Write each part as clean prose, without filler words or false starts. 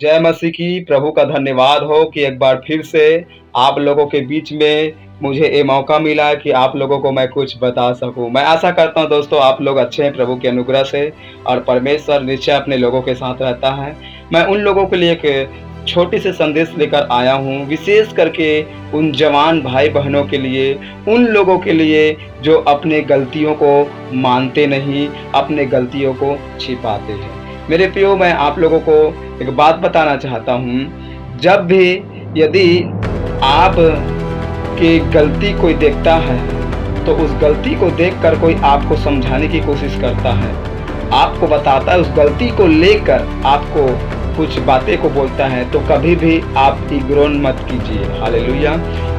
जय मसीह की। प्रभु का धन्यवाद हो कि एक बार फिर से आप लोगों के बीच में मुझे ये मौका मिला कि आप लोगों को मैं कुछ बता सकूं। मैं आशा करता हूं दोस्तों आप लोग अच्छे हैं प्रभु के अनुग्रह से, और परमेश्वर निश्चय अपने लोगों के साथ रहता है। मैं उन लोगों के लिए एक छोटी सी संदेश लेकर आया हूं, विशेष करके उन जवान भाई बहनों के लिए, उन लोगों के लिए जो अपने गलतियों को मानते नहीं, अपने गलतियों को छिपाते हैं। मेरे प्रियो, मैं आप लोगों को एक बात बताना चाहता हूँ। जब भी यदि आप की गलती कोई देखता है तो उस गलती को देखकर कोई आपको समझाने की कोशिश करता है, आपको बताता है, उस गलती को लेकर आपको कुछ बातें को बोलता है, तो कभी भी आप इग्नोर मत कीजिए। हालेलुया।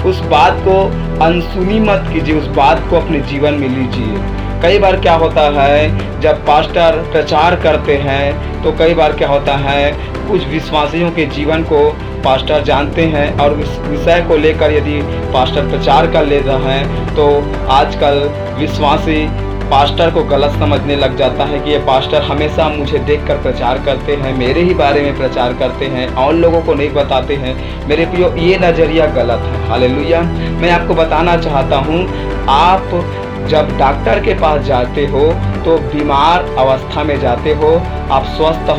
उस बात को अनसुनी मत कीजिए, उस बात को अपने जीवन में लीजिए। कई बार क्या होता है, जब पास्टर प्रचार करते हैं तो कई बार क्या होता है, कुछ विश्वासियों के जीवन को पास्टर जानते हैं और उस विषय को लेकर यदि पास्टर प्रचार कर लेता है तो आजकल विश्वासी पास्टर को गलत समझने लग जाता है कि ये पास्टर हमेशा मुझे देखकर प्रचार करते हैं, मेरे ही बारे में प्रचार करते हैं और लोगों को नहीं बताते हैं। मेरे प्रियो, ये नज़रिया गलत है। हालेलुया। मैं आपको बताना चाहता हूँ, आप जब डॉक्टर के पास जाते हो तो बीमार अवस्था में जाते हो, आप स्वस्थ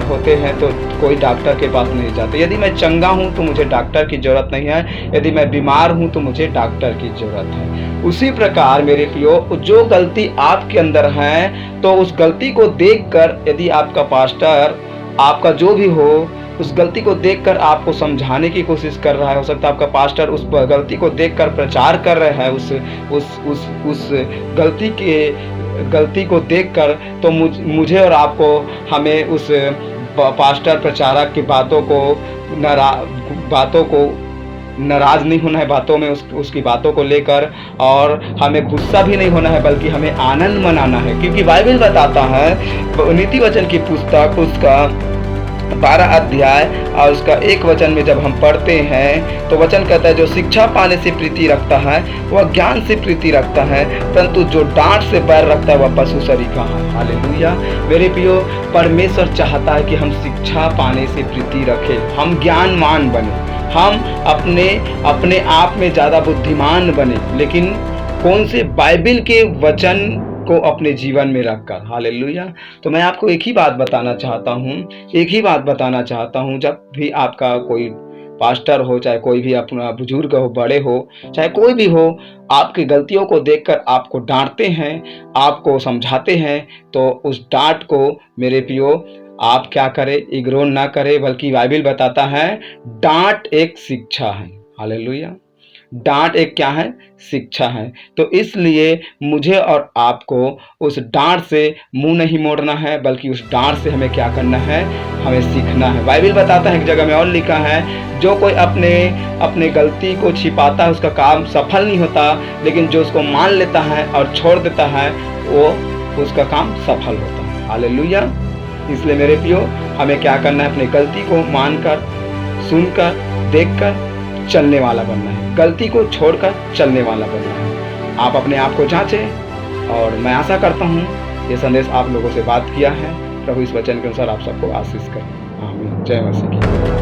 होते हैं तो कोई डॉक्टर के पास नहीं जाते। यदि मैं चंगा हूँ तो मुझे डॉक्टर की ज़रूरत नहीं है, यदि मैं बीमार हूँ तो मुझे डॉक्टर की ज़रूरत है। उसी प्रकार मेरे प्रियो, जो गलती आपके अंदर है तो उस गलती को देखकर यदि आपका पास्टर, आपका जो भी हो, उस गलती को देखकर आपको समझाने की कोशिश कर रहा है, हो सकता है आपका पास्टर उस गलती को देखकर प्रचार कर रहा है, उस गलती को देखकर, तो मुझे और आपको, हमें उस पास्टर प्रचारक की बातों को नाराज़ नहीं होना है, बातों में उसकी बातों को लेकर, और हमें गुस्सा भी नहीं होना है, बल्कि हमें आनंद मनाना है। क्योंकि बाइबल बताता है, नीति वचन की पुस्तक उसका 12 अध्याय और उसका 1 वचन में जब हम पढ़ते हैं तो वचन कहता है, जो शिक्षा पाने से प्रीति रखता है वह ज्ञान से प्रीति रखता है, परंतु जो डांट से बैर रखता है वह पशु सरीखा है। हालेलुया। मेरे प्रियो, परमेश्वर चाहता है कि हम शिक्षा पाने से प्रीति रखें, हम ज्ञानवान बने, हम अपने आप में ज़्यादा बुद्धिमान बने, लेकिन कौन से? बाइबल के वचन को अपने जीवन में रखकर। हालेलुया। तो मैं आपको एक ही बात बताना चाहता हूँ, जब भी आपका कोई पास्टर हो, चाहे कोई भी अपना बुजुर्ग हो, बड़े हो, चाहे कोई भी हो, आपकी गलतियों को देखकर आपको डांटते हैं, आपको समझाते हैं, तो उस डांट को मेरे प्रियो आप क्या करें? इग्नोर ना करें, बल्कि बाइबल बताता है डांट एक शिक्षा है। हालेलुया। डांट एक क्या है? शिक्षा है। तो इसलिए मुझे और आपको उस डांट से मुंह नहीं मोड़ना है, बल्कि उस डांट से हमें क्या करना है? हमें सीखना है। बाइबल बताता है, एक जगह में और लिखा है, जो कोई अपने गलती को छिपाता है उसका काम सफल नहीं होता, लेकिन जो उसको मान लेता है और छोड़ देता है वो उसका काम सफल होता है। हालेलुया। इसलिए मेरे प्रियो, हमें क्या करना है? अपनी गलती को मानकर, सुनकर, देखकर चलने वाला बनना है, गलती को छोड़कर चलने वाला बनना है। आप अपने आप को जांचें, और मैं आशा करता हूँ ये संदेश आप लोगों से बात किया है। प्रभु इस वचन के अनुसार आप सबको आशीष करें। आमीन। जय मसीह की।